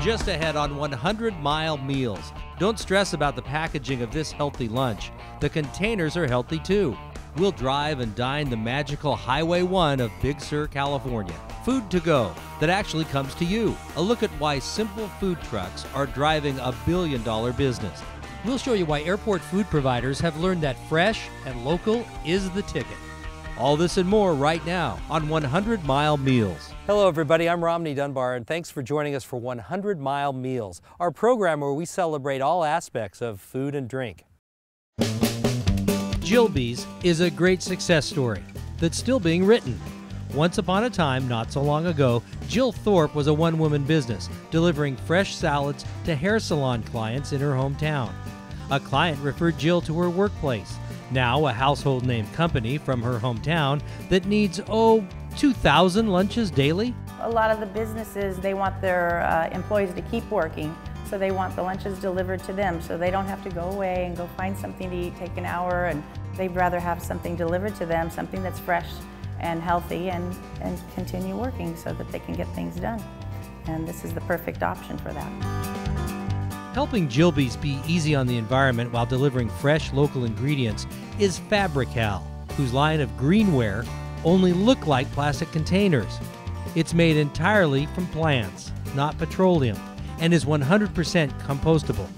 Just ahead on 100-mile meals. Don't stress about the packaging of this healthy lunch. The containers are healthy too. We'll drive and dine the magical Highway 1 of Big Sur, California. Food to go that actually comes to you. A look at why simple food trucks are driving a billion-dollar business. We'll show you why airport food providers have learned that fresh and local is the ticket. All this and more right now on 100-Mile Meals. Hello everybody, I'm Romney Dunbar and thanks for joining us for 100-Mile Meals, our program where we celebrate all aspects of food and drink. Jilby's is a great success story that's still being written. Once upon a time, not so long ago, Jill Thorpe was a one-woman business, delivering fresh salads to hair salon clients in her hometown. A client referred Jill to her workplace, now a household name company from her hometown that needs, 2,000 lunches daily? A lot of the businesses, they want their employees to keep working, so they want the lunches delivered to them so they don't have to go away and go find something to eat, take an hour, and they'd rather have something delivered to them, something that's fresh and healthy, and continue working so that they can get things done. And this is the perfect option for that. Helping Jilby's be easy on the environment while delivering fresh local ingredients is Fabrical, whose line of greenware only look like plastic containers. It's made entirely from plants, not petroleum, and is 100% compostable.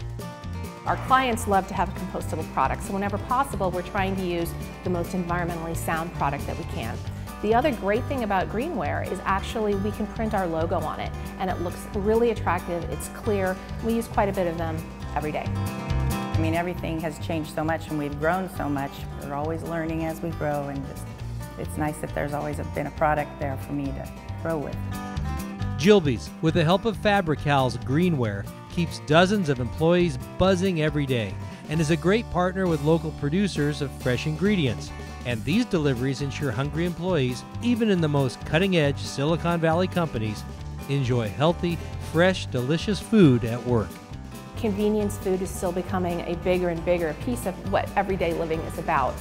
Our clients love to have a compostable product, so whenever possible, we're trying to use the most environmentally sound product that we can. The other great thing about greenware is actually we can print our logo on it, and it looks really attractive, it's clear. We use quite a bit of them every day. I mean, everything has changed so much and we've grown so much. We're always learning as we grow, and it's nice that there's always been a product there for me to grow with. Jilby's, with the help of Fabrical's greenware, keeps dozens of employees buzzing every day and is a great partner with local producers of fresh ingredients. And these deliveries ensure hungry employees, even in the most cutting-edge Silicon Valley companies, enjoy healthy, fresh, delicious food at work. Convenience food is still becoming a bigger and bigger piece of what everyday living is about.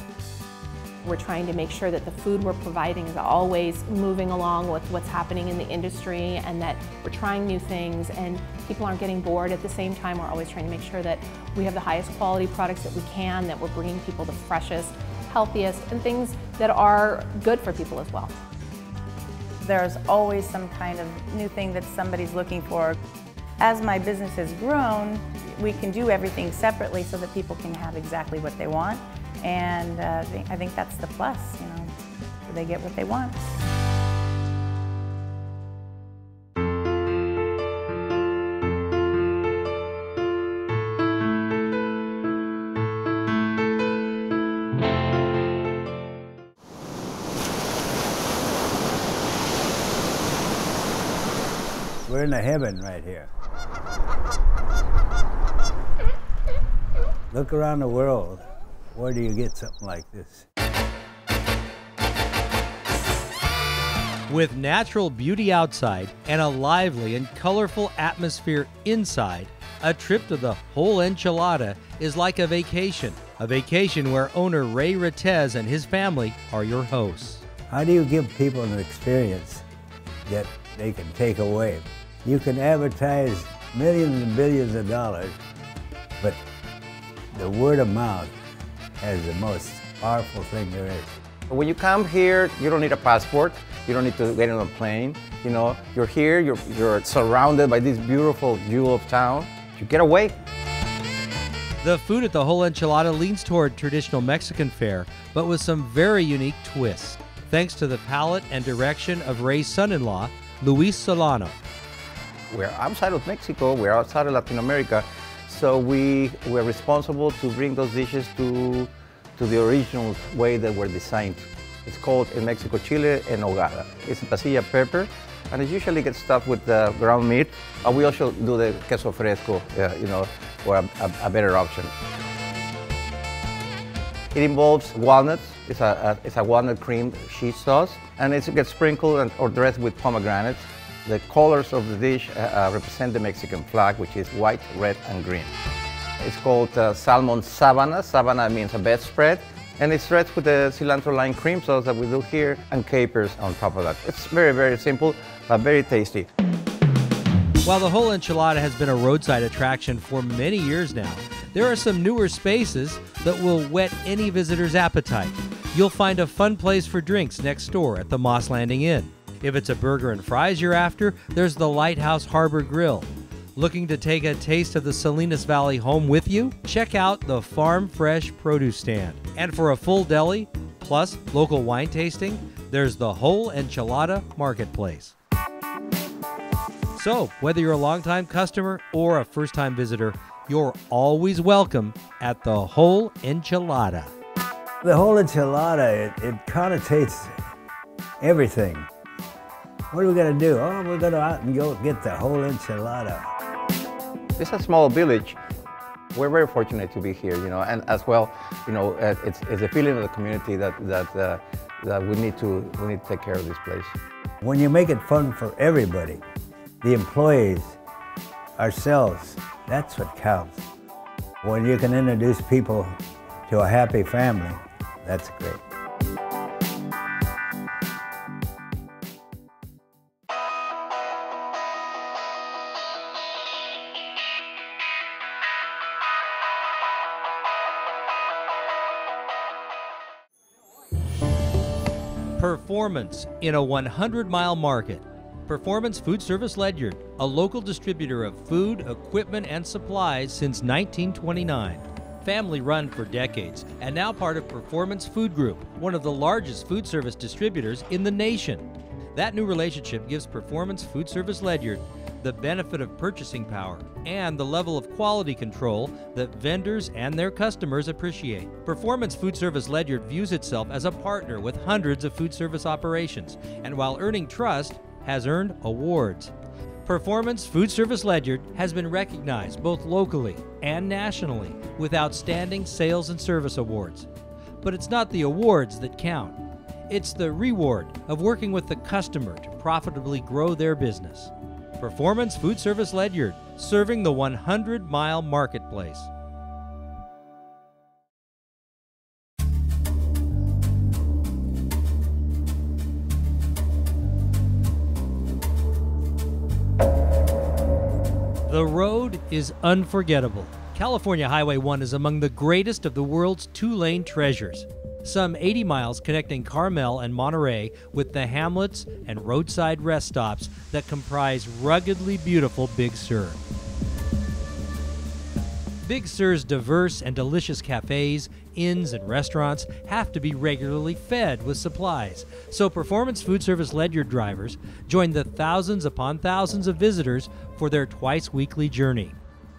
We're trying to make sure that the food we're providing is always moving along with what's happening in the industry, and that we're trying new things and people aren't getting bored. At the same time, we're always trying to make sure that we have the highest quality products that we can, that we're bringing people the freshest, healthiest, and things that are good for people as well. There's always some kind of new thing that somebody's looking for. As my business has grown, we can do everything separately so that people can have exactly what they want. And I think that's the plus, you know, they get what they want. We're in the heaven right here. Look around the world. Where do you get something like this? With natural beauty outside and a lively and colorful atmosphere inside, a trip to the Whole Enchilada is like a vacation where owner Ray Ratez and his family are your hosts. How do you give people an experience that they can take away? You can advertise millions and billions of dollars, but the word of mouth is the most powerful thing there is. When you come here, you don't need a passport. You don't need to get on a plane. You know, you're here, you're surrounded by this beautiful jewel of town. You get away. The food at the Whole Enchilada leans toward traditional Mexican fare, but with some very unique twists, thanks to the palate and direction of Ray's son-in-law, Luis Solano. We're outside of Mexico, we're outside of Latin America, so we're responsible to bring those dishes to the original way that were designed. It's called in Mexico chile en nogada. It's a pasilla pepper, and it usually gets stuffed with ground meat. We also do the queso fresco, you know, for a better option. It involves walnuts. It's a walnut cream cheese sauce, and it gets sprinkled or dressed with pomegranates. The colors of the dish represent the Mexican flag, which is white, red, and green. It's called salmon sabana. Sabana means a bedspread, and it's dressed with the cilantro lime cream sauce that we do here, and capers on top of that. It's very, very simple, but very tasty. While the Whole Enchilada has been a roadside attraction for many years now, there are some newer spaces that will whet any visitor's appetite. You'll find a fun place for drinks next door at the Moss Landing Inn. If it's a burger and fries you're after, there's the Lighthouse Harbor Grill. Looking to take a taste of the Salinas Valley home with you? Check out the Farm Fresh Produce Stand. And for a full deli, plus local wine tasting, there's the Whole Enchilada Marketplace. So, whether you're a longtime customer or a first-time visitor, you're always welcome at the Whole Enchilada. The Whole Enchilada, it connotates everything. What are we going to do? Oh, we're going to out and go get the Whole Enchilada. It's a small village. We're very fortunate to be here, and as well, it's a feeling of the community that we need to take care of this place. When you make it fun for everybody, the employees, ourselves, that's what counts. When you can introduce people to a happy family, that's great. Performance in a 100-mile market. Performance Food Service Ledyard, a local distributor of food, equipment, and supplies since 1929. Family run for decades, and now part of Performance Food Group, one of the largest food service distributors in the nation. That new relationship gives Performance Food Service Ledyard the benefit of purchasing power and the level of quality control that vendors and their customers appreciate. Performance Food Service Ledyard views itself as a partner with hundreds of food service operations, and while earning trust, has earned awards. Performance Food Service Ledyard has been recognized both locally and nationally with outstanding sales and service awards. But it's not the awards that count. It's the reward of working with the customer to profitably grow their business. Performance Food Service Ledyard, serving the 100-mile marketplace. The road is unforgettable. California Highway 1 is among the greatest of the world's two-lane treasures. Some 80 miles connecting Carmel and Monterey with the hamlets and roadside rest stops that comprise ruggedly beautiful Big Sur. Big Sur's diverse and delicious cafes, inns, and restaurants have to be regularly fed with supplies, so Performance Food Service Ledyard drivers join the thousands upon thousands of visitors for their twice-weekly journey.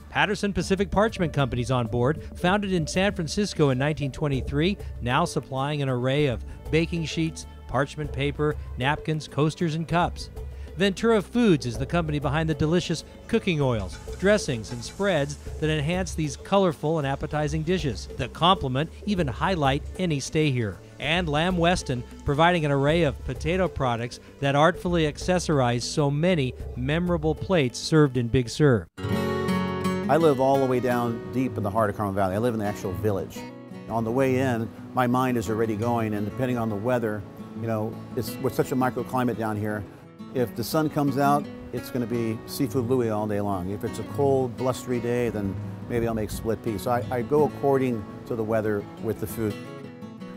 Patterson Pacific Parchment Company's on board, founded in San Francisco in 1923, now supplying an array of baking sheets, parchment paper, napkins, coasters, and cups. Ventura Foods is the company behind the delicious cooking oils, dressings, and spreads that enhance these colorful and appetizing dishes that complement, even highlight any stay here. And Lamb Weston, providing an array of potato products that artfully accessorize so many memorable plates served in Big Sur. I live all the way down deep in the heart of Carmel Valley. I live in the actual village. On the way in, my mind is already going, and depending on the weather, we're such a microclimate down here. If the sun comes out, it's going to be seafood louis all day long. If it's a cold, blustery day, then maybe I'll make split pea. So I go according to the weather with the food.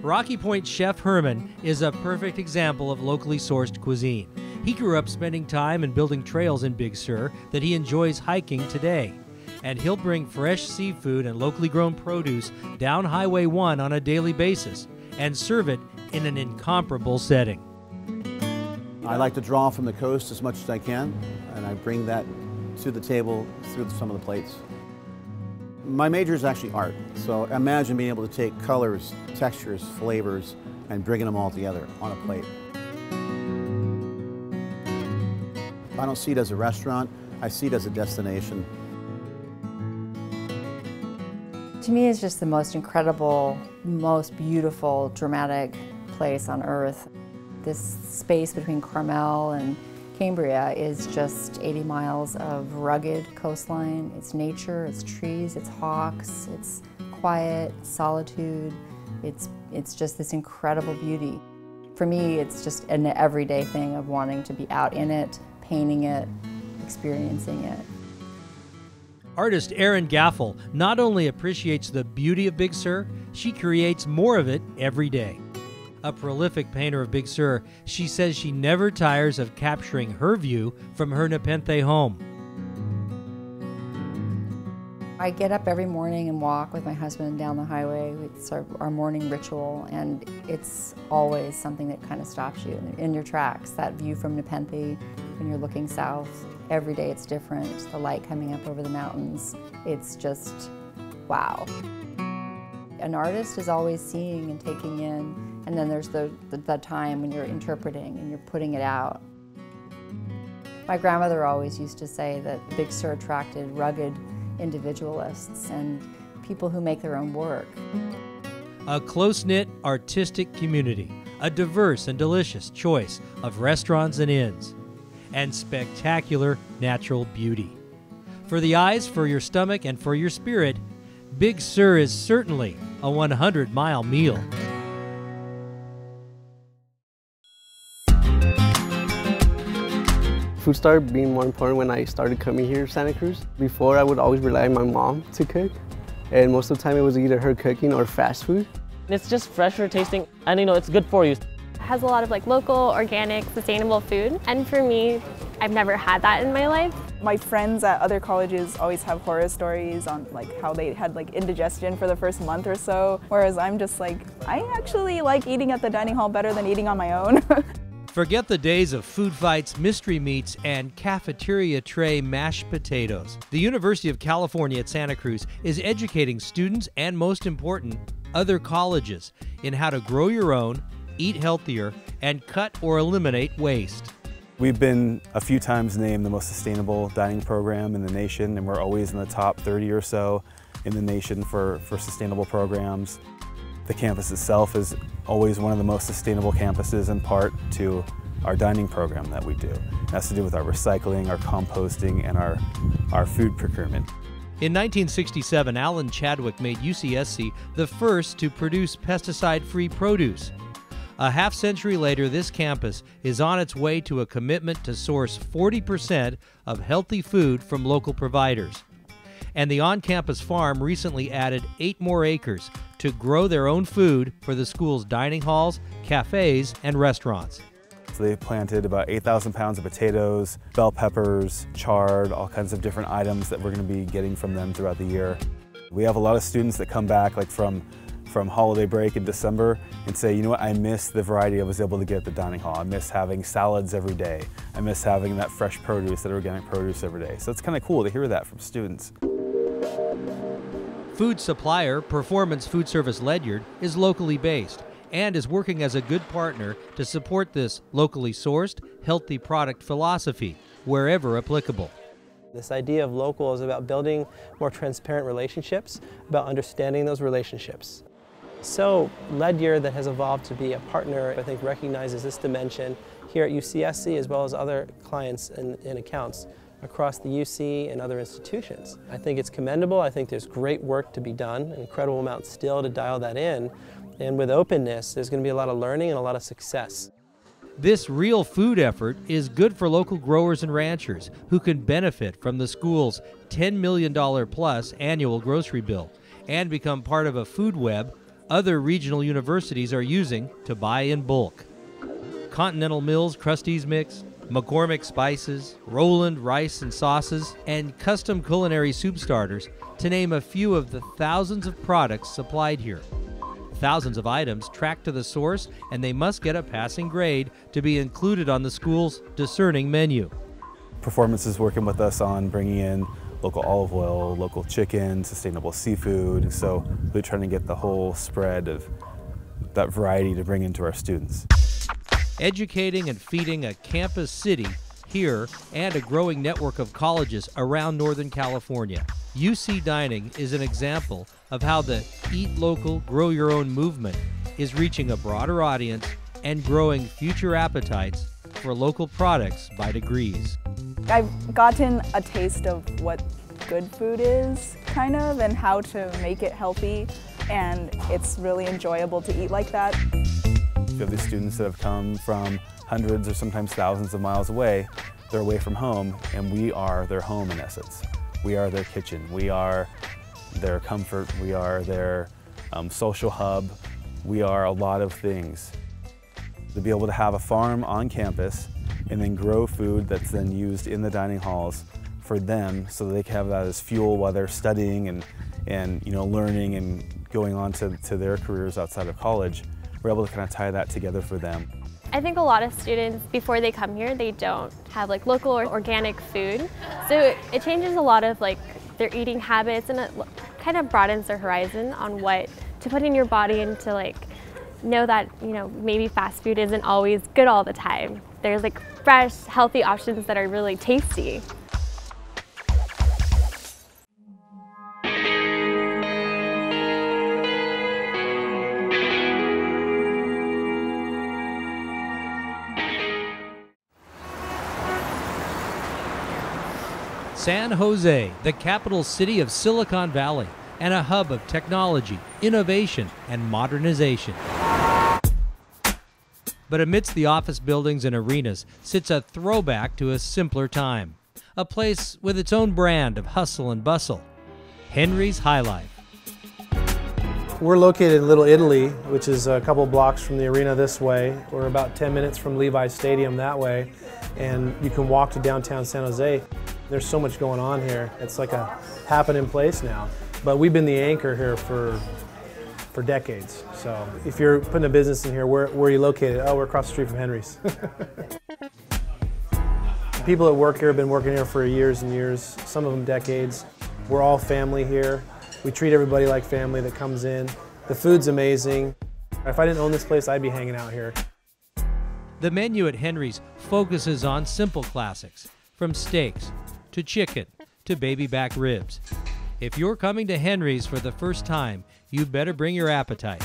Rocky Point chef Herman is a perfect example of locally sourced cuisine. He grew up spending time and building trails in Big Sur that he enjoys hiking today. And he'll bring fresh seafood and locally grown produce down Highway 1 on a daily basis and serve it in an incomparable setting. I like to draw from the coast as much as I can, and I bring that to the table through some of the plates. My major is actually art, so imagine being able to take colors, textures, flavors, and bringing them all together on a plate. I don't see it as a restaurant, I see it as a destination. To me, it's just the most incredible, most beautiful, dramatic place on earth. This space between Carmel and Cambria is just 80 miles of rugged coastline. It's nature, it's trees, it's hawks, it's quiet, solitude. It's just this incredible beauty. For me, it's just an everyday thing of wanting to be out in it, painting it, experiencing it. Artist Erin Gaffel not only appreciates the beauty of Big Sur, she creates more of it every day. A prolific painter of Big Sur, she says she never tires of capturing her view from her Nepenthe home. I get up every morning and walk with my husband down the highway. It's our morning ritual, and it's always something that kind of stops you in your tracks. That view from Nepenthe, when you're looking south, every day it's different. The light coming up over the mountains, it's just wow. An artist is always seeing and taking in, and then there's the time when you're interpreting and you're putting it out. My grandmother always used to say that Big Sur attracted rugged individualists and people who make their own work. A close-knit artistic community, a diverse and delicious choice of restaurants and inns, and spectacular natural beauty. For the eyes, for your stomach, and for your spirit, Big Sur is certainly a 100-mile meal. Food started being more important when I started coming here to Santa Cruz. Before, I would always rely on my mom to cook, and most of the time it was either her cooking or fast food. It's just fresher tasting, and it's good for you. It has a lot of local, organic, sustainable food, and for me, I've never had that in my life. My friends at other colleges always have horror stories on how they had indigestion for the first month or so, whereas I'm just I actually like eating at the dining hall better than eating on my own. Forget the days of food fights, mystery meats, and cafeteria tray mashed potatoes. The University of California at Santa Cruz is educating students and, most important, other colleges in how to grow your own, eat healthier, and cut or eliminate waste. We've been a few times named the most sustainable dining program in the nation, and we're always in the top 30 or so in the nation for sustainable programs. The campus itself is always one of the most sustainable campuses, in part to our dining program that we do. It has to do with our recycling, our composting, and our food procurement. In 1967, Alan Chadwick made UCSC the first to produce pesticide-free produce. A half-century later, this campus is on its way to a commitment to source 40% of healthy food from local providers. And the on-campus farm recently added 8 more acres to grow their own food for the school's dining halls, cafes, and restaurants. So they planted about 8,000 pounds of potatoes, bell peppers, chard, all kinds of different items that we're going to be getting from them throughout the year. We have a lot of students that come back from holiday break in December and say, you know what, I miss the variety I was able to get at the dining hall. I miss having salads every day. I miss having that fresh produce, that organic produce every day. So it's kind of cool to hear that from students. Food supplier Performance Food Service Ledyard is locally based and is working as a good partner to support this locally sourced, healthy product philosophy wherever applicable. This idea of local is about building more transparent relationships, about understanding those relationships. So Ledyard, that has evolved to be a partner, I think recognizes this dimension here at UCSC as well as other clients and accounts across the UC and other institutions. I think it's commendable. I think there's great work to be done, an incredible amount still to dial that in. And with openness, there's going to be a lot of learning and a lot of success. This real food effort is good for local growers and ranchers who can benefit from the school's $10 million plus annual grocery bill and become part of a food web other regional universities are using to buy in bulk. Continental Mills Krusteaz Mix, McCormick Spices, Roland Rice and Sauces, and custom culinary soup starters, to name a few of the thousands of products supplied here. Thousands of items tracked to the source, and they must get a passing grade to be included on the school's discerning menu. Performance is working with us on bringing in local olive oil, local chicken, sustainable seafood, so we're trying to get the whole spread of that variety to bring into our students. Educating and feeding a campus city here and a growing network of colleges around Northern California. UC Dining is an example of how the Eat Local, Grow Your Own movement is reaching a broader audience and growing future appetites for local products by degrees. I've gotten a taste of what good food is, and how to make it healthy, and it's really enjoyable to eat like that. You have these students that have come from hundreds or sometimes thousands of miles away They're away from home, and we are their home in essence. We are their kitchen. We are their comfort. We are their social hub. We are a lot of things. To be able to have a farm on campus and then grow food that's then used in the dining halls for them so that they can have that as fuel while they're studying and learning and going on to their careers outside of college. We're able to kind of tie that together for them. I think a lot of students, before they come here, they don't have like local or organic food. So it changes a lot of like their eating habits, and it kind of broadens their horizon on what to put in your body, and to like know that, maybe fast food isn't always good all the time. There's like fresh, healthy options that are really tasty. San Jose, the capital city of Silicon Valley, and a hub of technology, innovation, and modernization. But amidst the office buildings and arenas sits a throwback to a simpler time, a place with its own brand of hustle and bustle, Henry's High Life. We're located in Little Italy, which is a couple blocks from the arena this way. We're about 10 minutes from Levi's Stadium that way, and you can walk to downtown San Jose. There's so much going on here. It's like a happening place now. But we've been the anchor here for decades. So if you're putting a business in here, where are you located? Oh, we're across the street from Henry's. People that work here have been working here for years and years, some of them decades. We're all family here. We treat everybody like family that comes in. The food's amazing. If I didn't own this place, I'd be hanging out here. The menu at Henry's focuses on simple classics, from steaks to chicken to baby back ribs. If you're coming to Henry's for the first time, you better bring your appetite.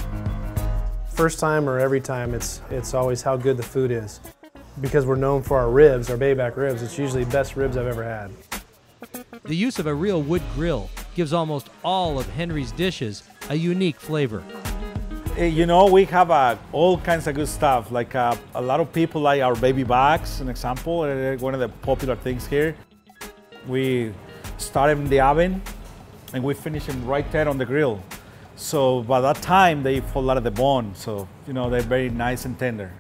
First time or every time, it's always how good the food is. Because we're known for our ribs, our baby back ribs, it's usually the best ribs I've ever had. The use of a real wood grill gives almost all of Henry's dishes a unique flavor. We have all kinds of good stuff. Like a lot of people like our baby backs, an example, one of the popular things here. We start them in the oven and we finish them right there on the grill. So by that time, they fall out of the bone. So, they're very nice and tender.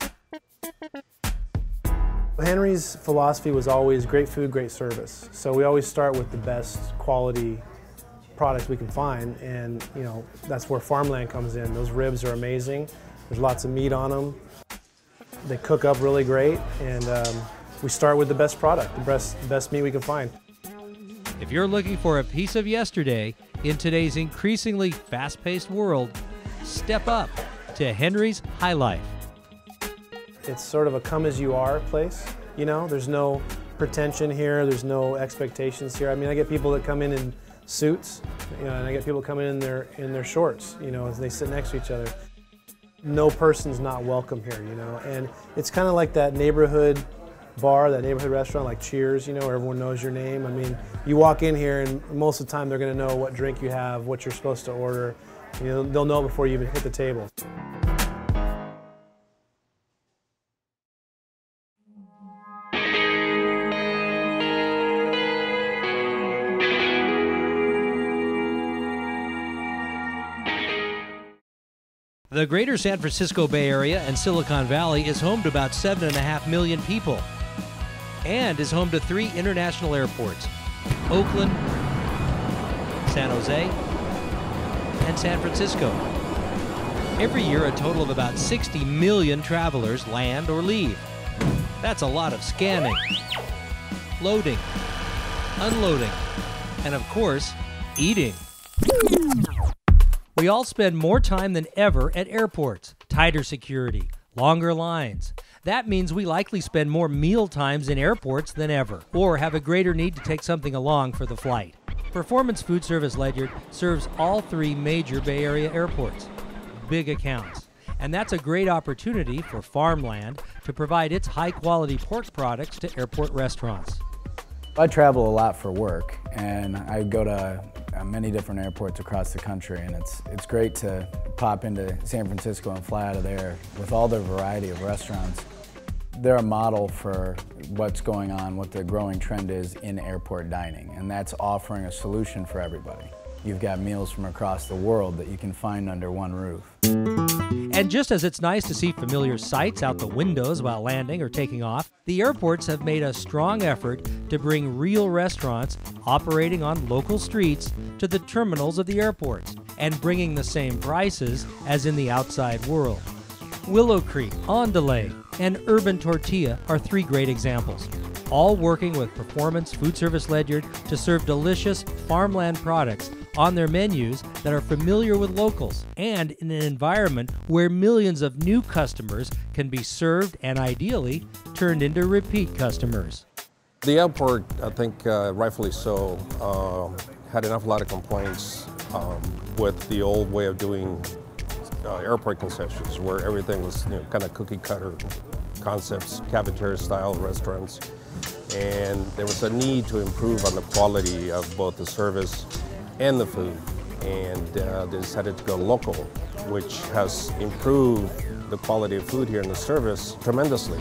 Henry's philosophy was always great food, great service. So we always start with the best quality products we can find, and that's where farmland comes in. Those ribs are amazing. There's lots of meat on them. They cook up really great, and we start with the best product, the best meat we can find. If you're looking for a piece of yesterday in today's increasingly fast-paced world, step up to Henry's High Life. It's sort of a come-as-you-are place. There's no pretension here. There's no expectations here. I mean, I get people that come in suits, and I get people coming in their shorts, as they sit next to each other. No person's not welcome here, and it's kind of like that neighborhood bar, that neighborhood restaurant like Cheers, where everyone knows your name. I mean, you walk in here and most of the time they're going to know what drink you have, what you're supposed to order. They'll know before you even hit the table. The greater San Francisco Bay Area and Silicon Valley is home to about 7.5 million people and is home to 3 international airports: Oakland, San Jose, and San Francisco. Every year, a total of about 60 million travelers land or leave. That's a lot of scanning, loading, unloading, and of course, eating. We all spend more time than ever at airports. Tighter security, longer lines. That means we likely spend more meal times in airports than ever, or have a greater need to take something along for the flight. Performance Food Service Ledyard serves all 3 major Bay Area airports. Big accounts. And that's a great opportunity for Farmland to provide its high-quality pork products to airport restaurants. I travel a lot for work, and I go to many different airports across the country, and it's great to pop into San Francisco and fly out of there with all the variety of restaurants. They're a model for what's going on, what the growing trend is in airport dining, and that's offering a solution for everybody. You've got meals from across the world that you can find under one roof. And just as it's nice to see familiar sights out the windows while landing or taking off, the airports have made a strong effort to bring real restaurants operating on local streets to the terminals of the airports and bringing the same prices as in the outside world. Willow Creek, On Delay, and Urban Tortilla are three great examples, all working with Performance Food Service Ledyard to serve delicious farmland products on their menus that are familiar with locals and in an environment where millions of new customers can be served and ideally turned into repeat customers. The airport, I think rightfully so, had an awful lot of complaints with the old way of doing airport concessions, where everything was kind of cookie cutter concepts, cafeteria style restaurants, and there was a need to improve on the quality of both the service and the food, and they decided to go local, which has improved the quality of food here in the service tremendously.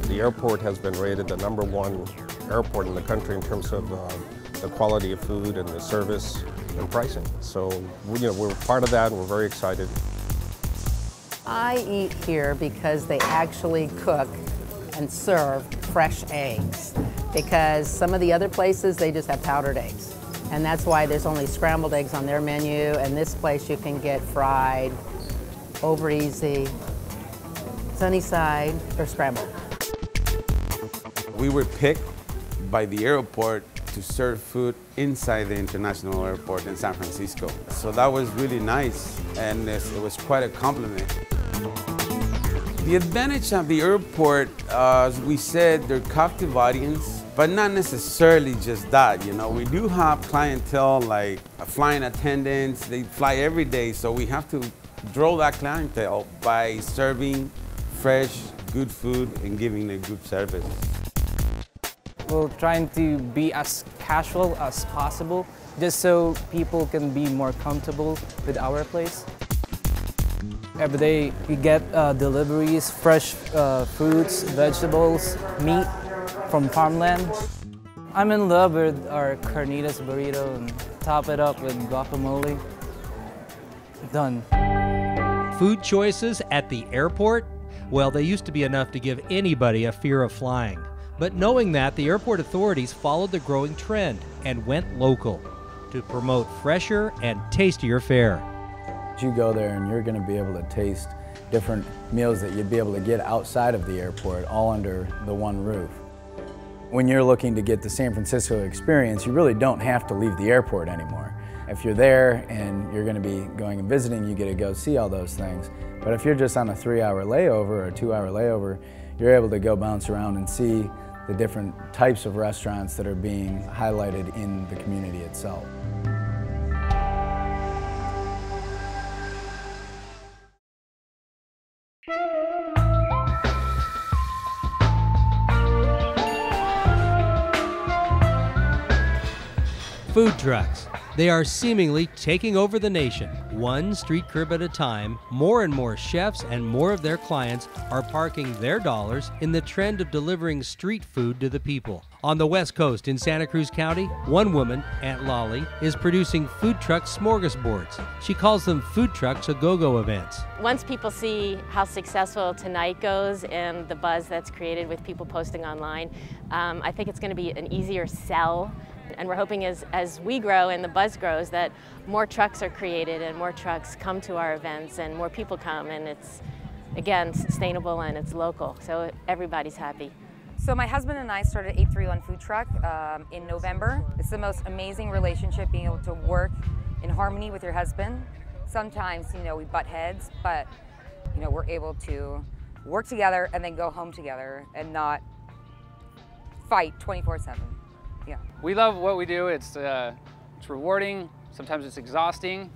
The airport has been rated the #1 airport in the country in terms of the quality of food and the service and pricing. So we're part of that and we're very excited. I eat here because they actually cook and serve fresh eggs, because some of the other places they just have powdered eggs. And that's why there's only scrambled eggs on their menu, and this place you can get fried, over easy, sunny side, or scrambled. We were picked by the airport to serve food inside the international airport in San Francisco. So that was really nice, and it was quite a compliment. The advantage of the airport, as we said, they're captive audience, but not necessarily just that. We do have clientele like flying attendants. They fly every day, so we have to draw that clientele by serving fresh, good food and giving a good service. We're trying to be as casual as possible, just so people can be more comfortable with our place. Every day we get deliveries, fresh fruits, vegetables, meat from farmland. I'm in love with our carnitas burrito and top it up with guacamole. Done. Food choices at the airport? Well, they used to be enough to give anybody a fear of flying. But knowing that, the airport authorities followed the growing trend and went local to promote fresher and tastier fare. You go there and you're going to be able to taste different meals that you'd be able to get outside of the airport, all under the one roof. When you're looking to get the San Francisco experience, you really don't have to leave the airport anymore. If you're there and you're going to be going and visiting, you get to go see all those things. But if you're just on a 3-hour layover or a 2-hour layover, you're able to go bounce around and see the different types of restaurants that are being highlighted in the community itself. Food trucks. They are seemingly taking over the nation, one street curb at a time. More and more chefs and more of their clients are parking their dollars in the trend of delivering street food to the people. On the West Coast in Santa Cruz County, one woman, Aunt Lolly, is producing food truck smorgasbords. She calls them food trucks a-go-go events. Once people see how successful tonight goes and the buzz that's created with people posting online, I think it's going to be an easier sell. And we're hoping as we grow and the buzz grows that more trucks are created and more trucks come to our events and more people come, and it's, again, sustainable and it's local, so everybody's happy. So my husband and I started 831 Food Truck in November. It's the most amazing relationship, being able to work in harmony with your husband. Sometimes, we butt heads, but we're able to work together and then go home together and not fight 24/7. Yeah. We love what we do. It's rewarding. Sometimes it's exhausting,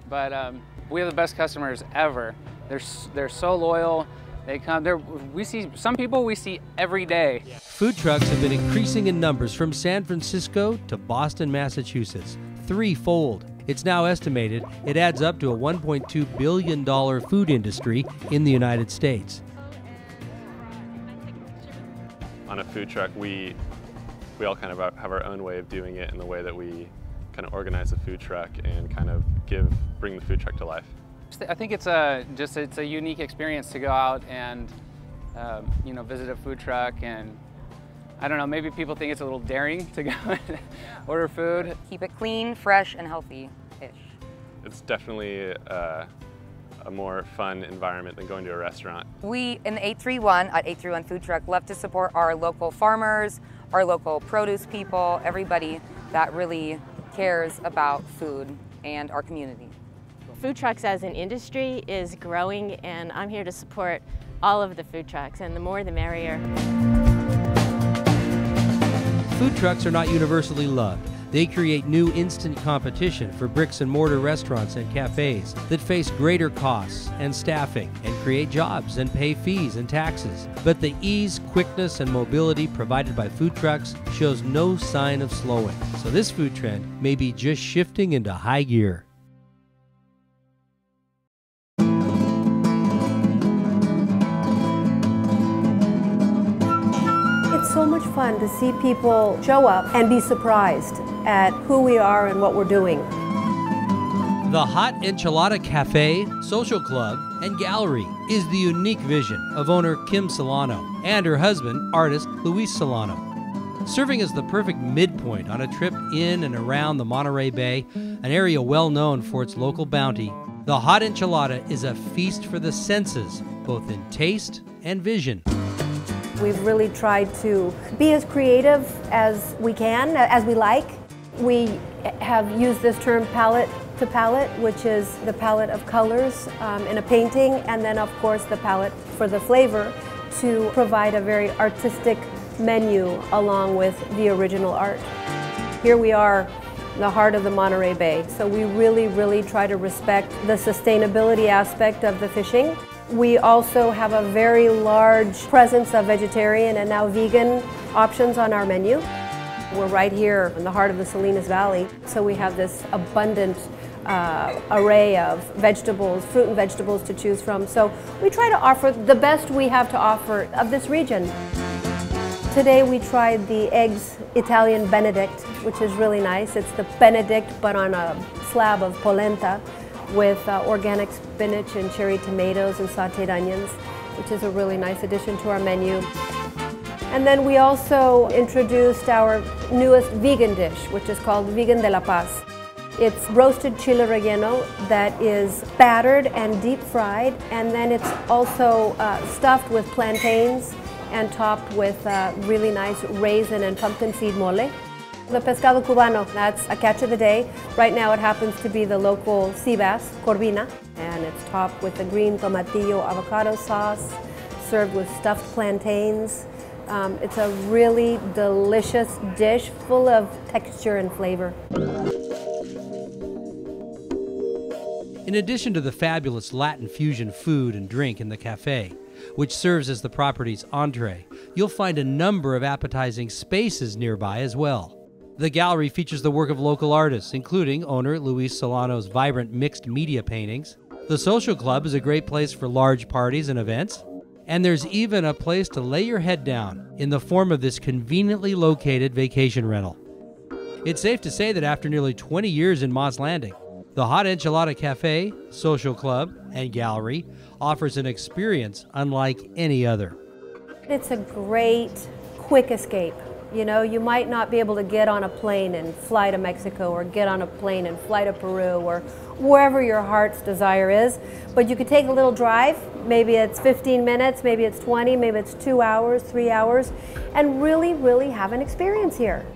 but we have the best customers ever. They're so loyal. They come. We see some people we see every day. Food trucks have been increasing in numbers from San Francisco to Boston, Massachusetts, threefold. It's now estimated it adds up to a $1.2 billion food industry in the United States. on a food truck, we all kind of have our own way of doing it in the way that we kind of organize a food truck and kind of bring the food truck to life. I think it's a unique experience to go out and visit a food truck, and I don't know, maybe people think it's a little daring to go and order food. Keep it clean, fresh, and healthy-ish. It's definitely a more fun environment than going to a restaurant. We in the 831 at 831 Food Truck love to support our local farmers, our local produce people, everybody that really cares about food and our community. Food trucks as an industry is growing, and I'm here to support all of the food trucks, and the more the merrier. Food trucks are not universally loved. They create new instant competition for bricks and mortar restaurants and cafes that face greater costs and staffing and create jobs and pay fees and taxes. But the ease, quickness, and mobility provided by food trucks shows no sign of slowing. So this food trend may be just shifting into high gear. So much fun to see people show up and be surprised at who we are and what we're doing. The Hot Enchilada Cafe, Social Club, and Gallery is the unique vision of owner Kim Solano and her husband, artist Luis Solano. Serving as the perfect midpoint on a trip in and around the Monterey Bay, an area well known for its local bounty, the Hot Enchilada is a feast for the senses, both in taste and vision. We've really tried to be as creative as we can, as we like. We have used this term palette to palette, which is the palette of colors in a painting, and then of course the palette for the flavor to provide a very artistic menu along with the original art. Here we are in the heart of the Monterey Bay, so we really try to respect the sustainability aspect of the fishing. We also have a very large presence of vegetarian and now vegan options on our menu. We're right here in the heart of the Salinas Valley, so we have this abundant array of vegetables, fruit and vegetables to choose from. So we try to offer the best we have to offer of this region. Today we tried the eggs Italian Benedict, which is really nice. It's the Benedict but on a slab of polenta, with organic spinach and cherry tomatoes and sauteed onions, which is a really nice addition to our menu. And then we also introduced our newest vegan dish, which is called Vegan de la Paz. It's roasted chile relleno that is battered and deep fried, and then it's also stuffed with plantains and topped with really nice raisin and pumpkin seed mole. The pescado cubano, that's a catch of the day. Right now it happens to be the local sea bass, corvina, and it's topped with the green tomatillo avocado sauce, served with stuffed plantains. It's a really delicious dish full of texture and flavor. In addition to the fabulous Latin fusion food and drink in the cafe, which serves as the property's entree, you'll find a number of appetizing spaces nearby as well. The gallery features the work of local artists, including owner Luis Solano's vibrant mixed media paintings. The Social Club is a great place for large parties and events. And there's even a place to lay your head down in the form of this conveniently located vacation rental. It's safe to say that after nearly 20 years in Moss Landing, the Hot Enchilada Cafe, Social Club, and Gallery offers an experience unlike any other. It's a great, quick escape. You know, you might not be able to get on a plane and fly to Mexico, or get on a plane and fly to Peru, or wherever your heart's desire is, but you could take a little drive. Maybe it's 15 minutes, maybe it's 20, maybe it's 2 hours, 3 hours, and really have an experience here.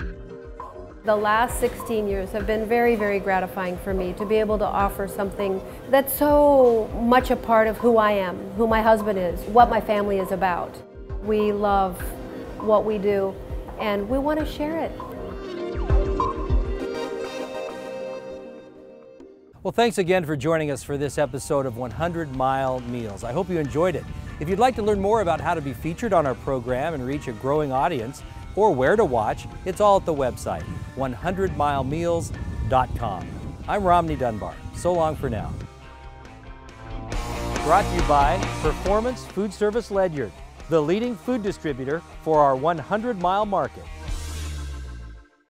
The last 16 years have been very gratifying for me to be able to offer something that's so much a part of who I am, who my husband is, what my family is about. We love what we do, and we want to share it. Well, thanks again for joining us for this episode of 100 Mile Meals. I hope you enjoyed it. If you'd like to learn more about how to be featured on our program and reach a growing audience, or where to watch, it's all at the website, 100milemeals.com. I'm Romney Dunbar. So long for now. Brought to you by Performance Food Service Ledyard, the leading food distributor for our 100-mile market.